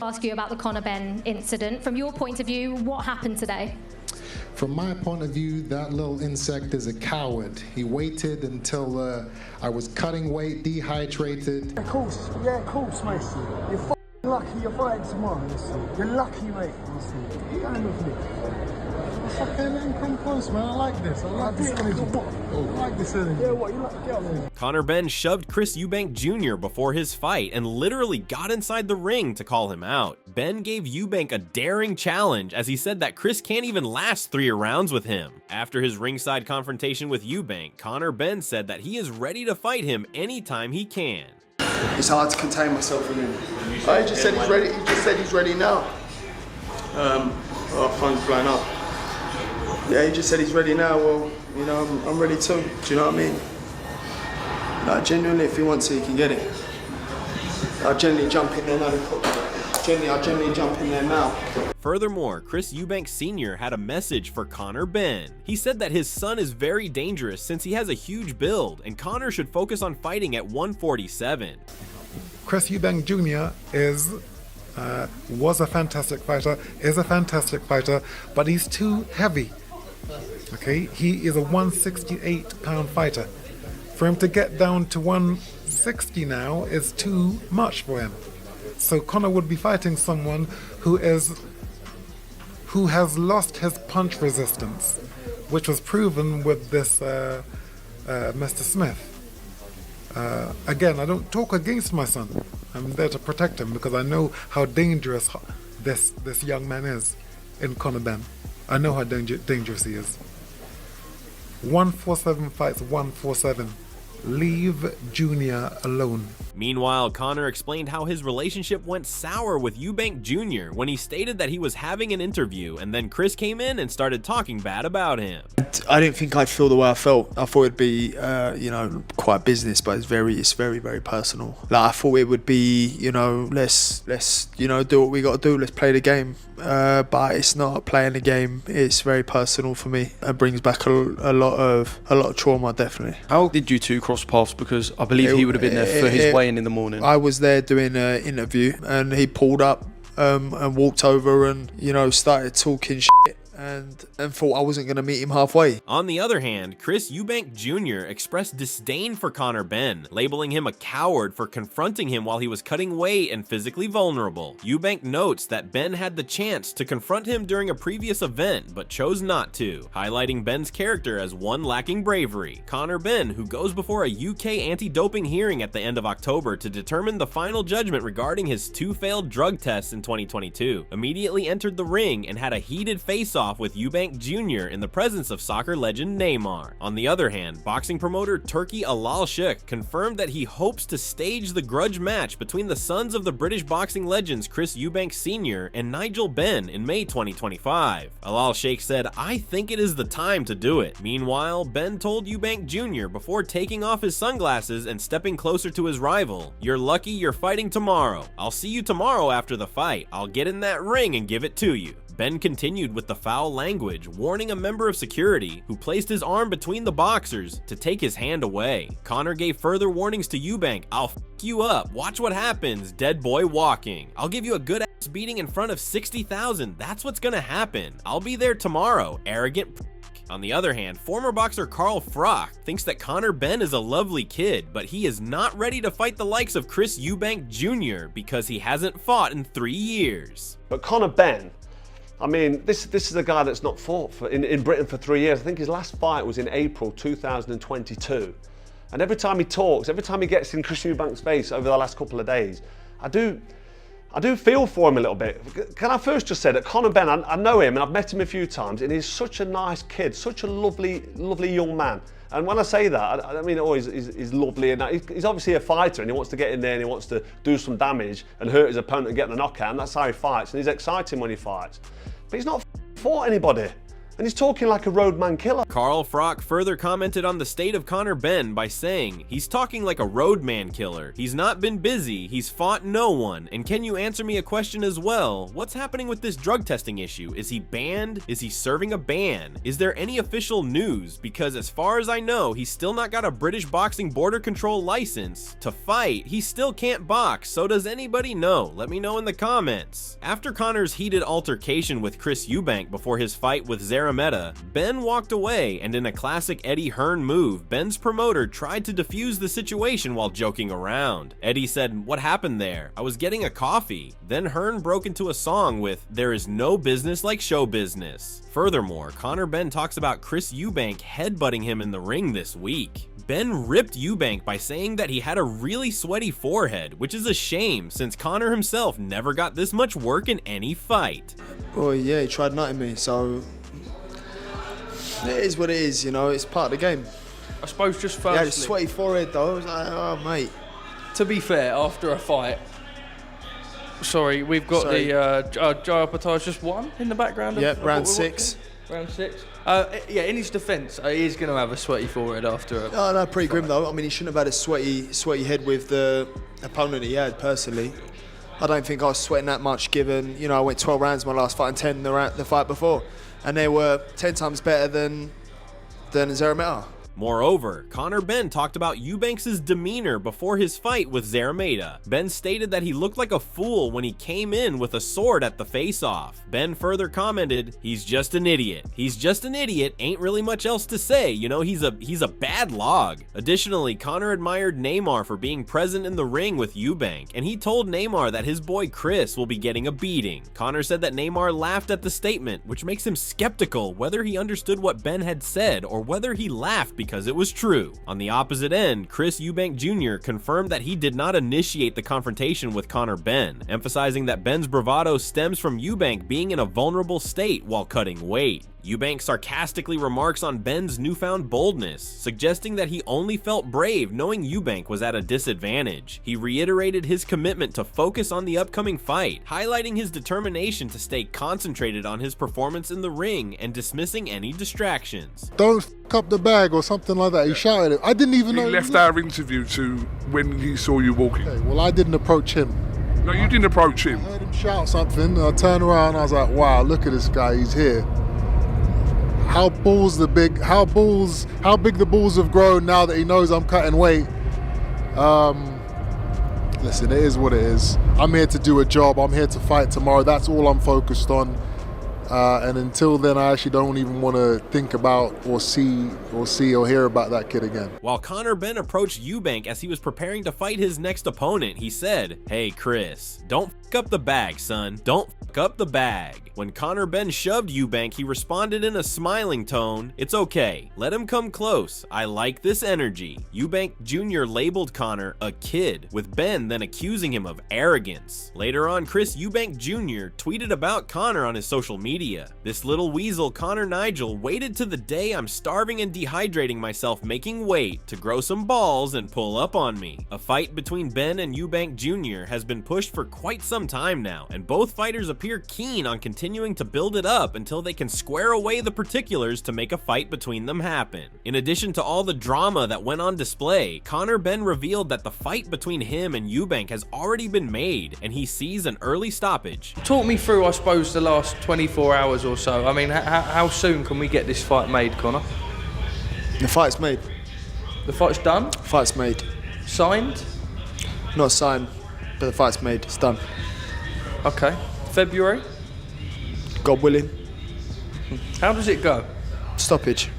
Ask you about the Conor Benn incident. From your point of view, what happened today? From my point of view, that little insect is a coward. He waited until I was cutting weight, dehydrated. Of course, Mason. You're lucky you're fighting tomorrow, listen. You're lucky, mate. Listen. Go with me. Okay, let him come close, man. I like this. I like this energy. I like this energy. Yeah, what? You like to get on there? Conor Benn shoved Chris Eubank Jr. before his fight and literally got inside the ring to call him out. Benn gave Eubank a daring challenge as he said that Chris can't even last 3 rounds with him. After his ringside confrontation with Eubank, Conor Benn said that he is ready to fight him anytime he can. It's hard to contain myself with him. He just said he's ready. He just said he's ready now. Our phone's blown up. Yeah, he just said he's ready now. Well, you know, I'm ready too. Do you know what I mean? Like, genuinely, if he wants it, he can get it. I'll genuinely jump in there now. I'll genuinely jump in there now. Furthermore, Chris Eubank Sr. had a message for Conor Benn. He said that his son is very dangerous since he has a huge build, and Conor should focus on fighting at 147. Chris Eubank Jr. was a fantastic fighter, is a fantastic fighter, but he's too heavy. Okay, he is a 168-pound fighter. For him to get down to 160 now is too much for him. So Conor would be fighting someone who has lost his punch resistance, which was proven with this Mr. Smith. Again, I don't talk against my son. I'm there to protect him because I know how dangerous this young man is in Conor Benn. I know how dangerous he is. 147 fights 147. Leave Junior alone. Meanwhile, Conor explained how his relationship went sour with Eubank Jr. when he stated that he was having an interview, and then Chris came in and started talking bad about him. I didn't think I'd feel the way I felt. I thought it'd be, quite business, but it's very, very personal. Like, I thought it would be, let's do what we got to do. Let's play the game. But it's not playing the game. It's very personal for me. It brings back a lot of trauma, definitely. How did you two cross paths? Because I believe he would have been there for his weigh-in in the morning. I was there doing an interview, and he pulled up and walked over and started talking shit. And thought I wasn't going to meet him halfway. On the other hand, Chris Eubank Jr. expressed disdain for Conor Benn, labeling him a coward for confronting him while he was cutting weight and physically vulnerable. Eubank notes that Benn had the chance to confront him during a previous event, but chose not to, highlighting Benn's character as one lacking bravery. Conor Benn, who goes before a UK anti-doping hearing at the end of October to determine the final judgment regarding his 2 failed drug tests in 2022, immediately entered the ring and had a heated face-off with Eubank Jr. in the presence of soccer legend Neymar. On the other hand, boxing promoter Turki Al-Sheikh confirmed that he hopes to stage the grudge match between the sons of the British boxing legends Chris Eubank Sr. and Nigel Benn in May 2025. Al-Sheikh said, "I think it is the time to do it." Meanwhile, Benn told Eubank Jr. before taking off his sunglasses and stepping closer to his rival, "You're lucky you're fighting tomorrow. I'll see you tomorrow after the fight. I'll get in that ring and give it to you." Benn continued with the foul language, warning a member of security, who placed his arm between the boxers, to take his hand away. Conor gave further warnings to Eubank. "I'll f you up. Watch what happens. Dead boy walking. I'll give you a good ass beating in front of 60,000. That's what's gonna happen. I'll be there tomorrow. Arrogant p." On the other hand, former boxer Carl Froch thinks that Conor Benn is a lovely kid, but he is not ready to fight the likes of Chris Eubank Jr. because he hasn't fought in 3 years. But Conor Benn, I mean, this is a guy that's not fought in Britain for 3 years. I think his last fight was in April 2022. And every time he talks, every time he gets in Chris Eubank's face over the last couple of days, I do feel for him a little bit. Can I first just say that Conor Benn, I know him and I've met him a few times, and he's such a nice kid, such a lovely young man. And when I say that, I mean, he's lovely, and he's obviously a fighter, and he wants to get in there and he wants to do some damage and hurt his opponent and get the knockout, and that's how he fights, and he's exciting when he fights. But he's not fought anybody. And he's talking like a roadman killer. Carl Frock further commented on the state of Conor Benn by saying, he's talking like a roadman killer. He's not been busy, he's fought no one. And can you answer me a question as well? What's happening with this drug testing issue? Is he banned? Is he serving a ban? Is there any official news? Because as far as I know, he's still not got a British Boxing Border Control license. To fight, he still can't box, so does anybody know? Let me know in the comments. After Conor's heated altercation with Chris Eubank before his fight with Zarameta, Benn walked away, and in a classic Eddie Hearn move, Benn's promoter tried to defuse the situation while joking around. Eddie said, "What happened there? I was getting a coffee." Then Hearn broke into a song with, "There is no business like show business." Furthermore, Conor Benn talks about Chris Eubank headbutting him in the ring this week. Benn ripped Eubank by saying that he had a really sweaty forehead, which is a shame since Conor himself never got this much work in any fight. Well, yeah, he tried nutting me, so it is what it is, you know, it's part of the game. I suppose just He had a firstly, sweaty forehead though, I was like, oh mate. to be fair, after a fight, sorry, we've got the Jai Opata's just won in the background. Yep, round 6. Round 6. Yeah, in his defence, he is going to have a sweaty forehead after a... Oh no, pretty grim though. I mean, he shouldn't have had a sweaty head with the opponent he had, personally. I don't think I was sweating that much given, you know, I went 12 rounds my last fight and 10 the fight before. And they were 10 times better than Zarameta. Moreover, Conor Benn talked about Eubanks' demeanor before his fight with Zarameta. Benn stated that he looked like a fool when he came in with a sword at the face-off. Benn further commented, "He's just an idiot. He's just an idiot, ain't really much else to say, you know, he's a bad log." Additionally, Conor admired Neymar for being present in the ring with Eubank, and he told Neymar that his boy Chris will be getting a beating. Conor said that Neymar laughed at the statement, which makes him skeptical whether he understood what Benn had said or whether he laughed because it was true. On the opposite end, Chris Eubank Jr. confirmed that he did not initiate the confrontation with Conor Benn, emphasizing that Benn's bravado stems from Eubank being in a vulnerable state while cutting weight. Eubank sarcastically remarks on Benn's newfound boldness, suggesting that he only felt brave knowing Eubank was at a disadvantage. He reiterated his commitment to focus on the upcoming fight, highlighting his determination to stay concentrated on his performance in the ring and dismissing any distractions. Don't f up the bag or something like that. He shouted it. I didn't even know. He left our interview to when he saw you walking. Okay, well, I didn't approach him. No, you didn't approach him. I heard him shout something. I turned around and I was like, wow, look at this guy. He's here. How big the balls have grown now that he knows I'm cutting weight. Listen, it is what it is. I'm here to do a job. I'm here to fight tomorrow. That's all I'm focused on. And until then, I actually don't even want to think about or see or hear about that kid again. While Conor Benn approached Eubank as he was preparing to fight his next opponent, he said, "Hey Chris, don't f up the bag, son. Don't f up the bag." When Conor Benn shoved Eubank, he responded in a smiling tone, "It's okay. Let him come close. I like this energy." Eubank Jr. labeled Conor a kid, with Benn then accusing him of arrogance. Later on, Chris Eubank Jr. tweeted about Conor on his social media. "This little weasel Conor Nigel waited to the day I'm starving and dehydrating myself making weight to grow some balls and pull up on me." A fight between Benn and Eubank Jr. has been pushed for quite some time now, and both fighters appear keen on continuing to build it up until they can square away the particulars to make a fight between them happen. In addition to all the drama that went on display, Conor Benn revealed that the fight between him and Eubank has already been made, and he sees an early stoppage. Talk me through, I suppose, the last 24 hours or so. I mean, how soon can we get this fight made, Conor? The fight's made. The fight's done? Fight's made. Signed? Not signed, but the fight's made. It's done. Okay. February? God willing. How does it go? Stoppage.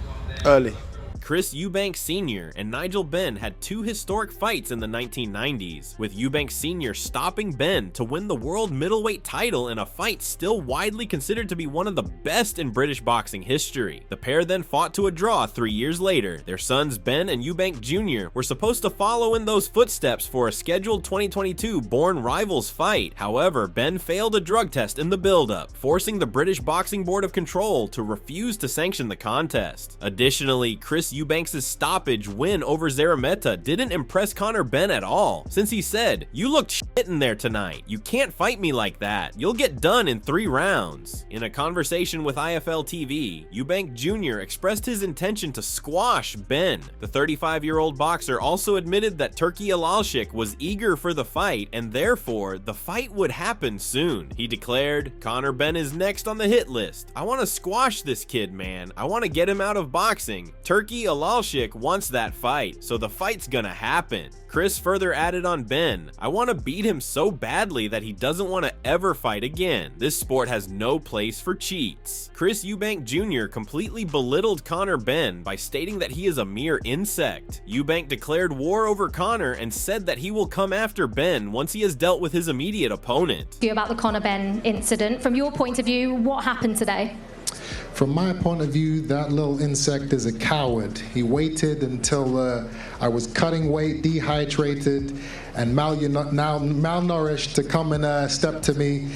Early. Chris Eubank Sr. and Nigel Benn had two historic fights in the 1990s, with Eubank Sr. stopping Benn to win the world middleweight title in a fight still widely considered to be one of the best in British boxing history. The pair then fought to a draw 3 years later. Their sons Benn and Eubank Jr. were supposed to follow in those footsteps for a scheduled 2022 Born Rivals fight. However, Benn failed a drug test in the build-up, forcing the British Boxing Board of Control to refuse to sanction the contest. Additionally, Chris Eubanks' stoppage win over Zarameta didn't impress Conor Benn at all, since he said, "You looked shit in there tonight. You can't fight me like that. You'll get done in 3 rounds." In a conversation with IFL TV, Eubank Jr. expressed his intention to squash Benn. The 35-year-old boxer also admitted that Turki Alalshik was eager for the fight, and therefore, the fight would happen soon. He declared, "Conor Benn is next on the hit list. I want to squash this kid, man. I want to get him out of boxing. Turki Alalshik wants that fight, so the fight's gonna happen." Chris further added on Benn, "I want to beat him so badly that he doesn't want to ever fight again. This sport has no place for cheats." Chris Eubank Jr. completely belittled Conor Benn by stating that he is a mere insect. Eubank declared war over Conor and said that he will come after Benn once he has dealt with his immediate opponent. About the Conor Benn incident, from your point of view, what happened today? From my point of view, that little insect is a coward. He waited until I was cutting weight, dehydrated, and malnourished to come and step to me.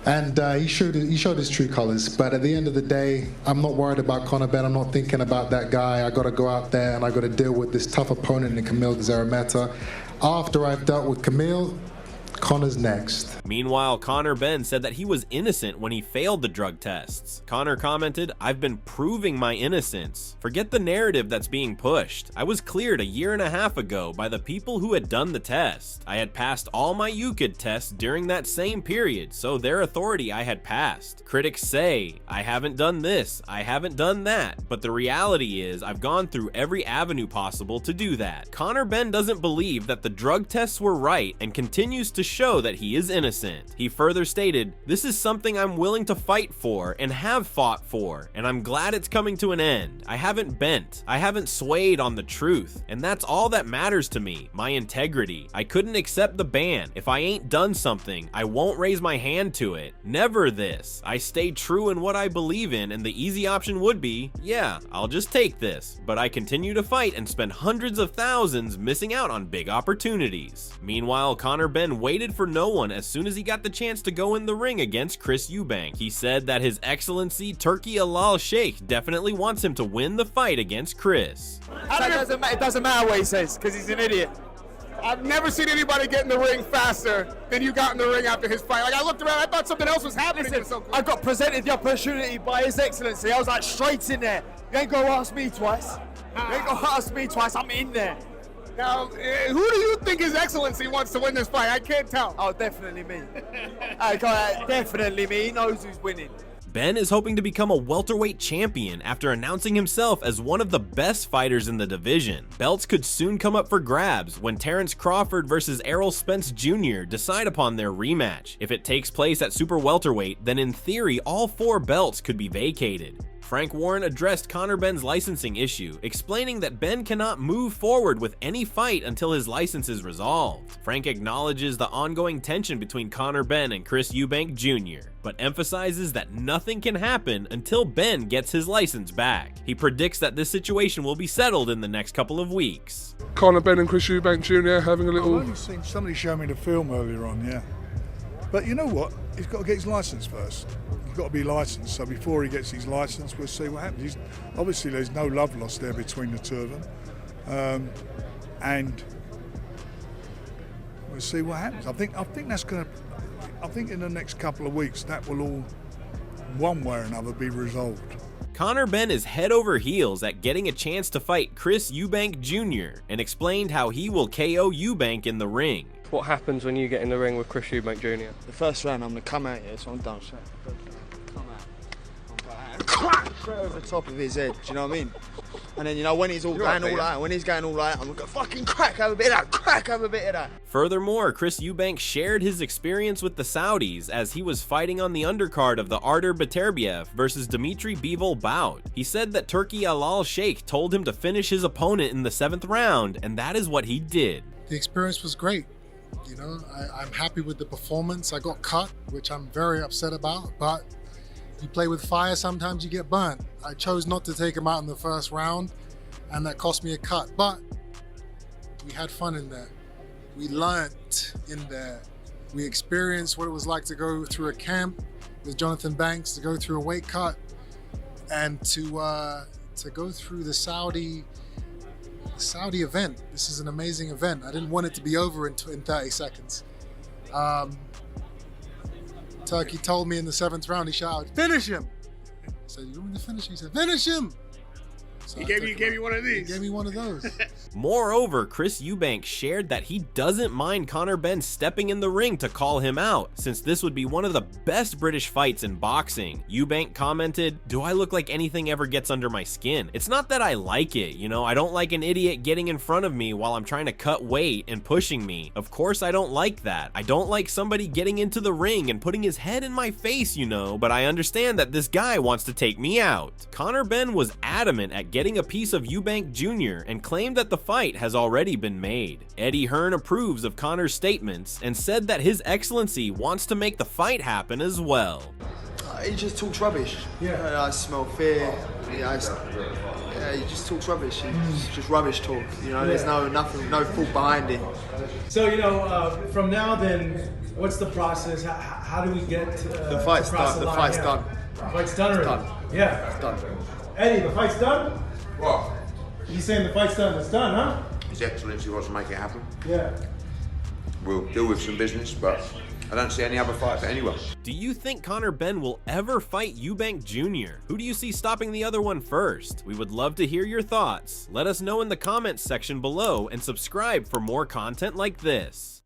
And he showed his true colors. But at the end of the day, I'm not worried about Conor Benn. I'm not thinking about that guy. I got to go out there and I got to deal with this tough opponent in Kamil Zarameta. After I've dealt with Kamil, Conor's next. Meanwhile, Conor Benn said that he was innocent when he failed the drug tests. Conor commented, "I've been proving my innocence. Forget the narrative that's being pushed. I was cleared a year and a half ago by the people who had done the test. I had passed all my UKID tests during that same period, so their authority I had passed. Critics say, I haven't done this, I haven't done that, but the reality is I've gone through every avenue possible to do that." Conor Benn doesn't believe that the drug tests were right and continues to show that he is innocent. He further stated, "This is something I'm willing to fight for and have fought for, and I'm glad it's coming to an end. I haven't bent, I haven't swayed on the truth, and that's all that matters to me, my integrity. I couldn't accept the ban. If I ain't done something, I won't raise my hand to it. Never this. I stay true in what I believe in, and the easy option would be, yeah, I'll just take this, but I continue to fight and spend hundreds of thousands missing out on big opportunities." Meanwhile, Conor Benn waited for no one as soon as he got the chance to go in the ring against Chris Eubank. He said that His Excellency Turki Alalshik definitely wants him to win the fight against Chris. It doesn't matter what he says, because he's an idiot. I've never seen anybody get in the ring faster than you got in the ring after his fight. Like, I looked around, I thought something else was happening. Listen, I got presented the opportunity by His Excellency. I was like straight in there. You ain't gonna ask me twice. You ain't gonna ask me twice, I'm in there. Now, who do you think His Excellency wants to win this fight? I can't tell. Oh, definitely me. Definitely me. He knows who's winning. Benn is hoping to become a welterweight champion after announcing himself as one of the best fighters in the division. Belts could soon come up for grabs when Terrence Crawford versus Errol Spence Jr. decide upon their rematch. If it takes place at super welterweight, then in theory all 4 belts could be vacated. Frank Warren addressed Conor Benn's licensing issue, explaining that Benn cannot move forward with any fight until his license is resolved. Frank acknowledges the ongoing tension between Conor Benn and Chris Eubank Jr., but emphasizes that nothing can happen until Benn gets his license back. He predicts that this situation will be settled in the next couple of weeks. Conor Benn and Chris Eubank Jr. having a little... I've only seen somebody show me the film earlier on, yeah. But you know what? He's got to get his licence first. He's got to be licensed. So before he gets his licence, we'll see what happens. Obviously, there's no love lost there between the two of them, and we'll see what happens. I think that's going to. I think in the next couple of weeks, that will all, one way or another, be resolved. Conor Benn is head over heels at getting a chance to fight Chris Eubank Jr. and explained how he will KO Eubank in the ring. What happens when you get in the ring with Chris Eubank Jr.? The first round, I'm going to come out here, so I'm done. Come out. Straight over the top of his head, do you know what I mean? And then, you know, when he's all going all out, when he's going all out, I'm going to go fucking crack, have a bit of that, crack, have a bit of that. Furthermore, Chris Eubank shared his experience with the Saudis as he was fighting on the undercard of the Artur Beterbiev versus Dimitri Bivol bout. He said that Turki Alalshik told him to finish his opponent in the 7th round, and that is what he did. The experience was great. You know, I'm happy with the performance. I got cut, which I'm very upset about, but you play with fire, sometimes you get burnt. I chose not to take him out in the 1st round, and that cost me a cut, but we had fun in there. We learnt in there. We experienced what it was like to go through a camp with Jonathan Banks, to go through a weight cut, and to to go through the Saudi event. This is an amazing event. I didn't want it to be over in 30 seconds. Turkey told me in the 7th round, he shouted, "Finish him!" I said, "You want me to finish him?" He said, "Finish him!" So He gave you one of these. He gave me one of those. Moreover, Chris Eubank shared that he doesn't mind Conor Benn stepping in the ring to call him out, since this would be one of the best British fights in boxing. Eubank commented, "Do I look like anything ever gets under my skin? It's not that I like it, you know, I don't like an idiot getting in front of me while I'm trying to cut weight and pushing me. Of course I don't like that. I don't like somebody getting into the ring and putting his head in my face, you know, but I understand that this guy wants to take me out." Conor Benn was adamant at getting a piece of Eubank Jr. and claimed that the fight has already been made. Eddie Hearn approves of Conor's statements and said that His Excellency wants to make the fight happen as well. He just talks rubbish. Yeah, I smell fear. He just talks rubbish. It's just rubbish talk. You know, there's no thought behind it. So, you know, from now then, what's the process? How do we get the fight's done? The fight's done. The fight's done already? Done. Yeah. It's done. Eddie, the fight's done? What? He's saying the fight's done. It's done, huh? His Excellency wants to make it happen. Yeah. We'll deal with some business, but I don't see any other fight for anyone. Do you think Conor Benn will ever fight Eubank Jr.? Who do you see stopping the other one first? We would love to hear your thoughts. Let us know in the comments section below and subscribe for more content like this.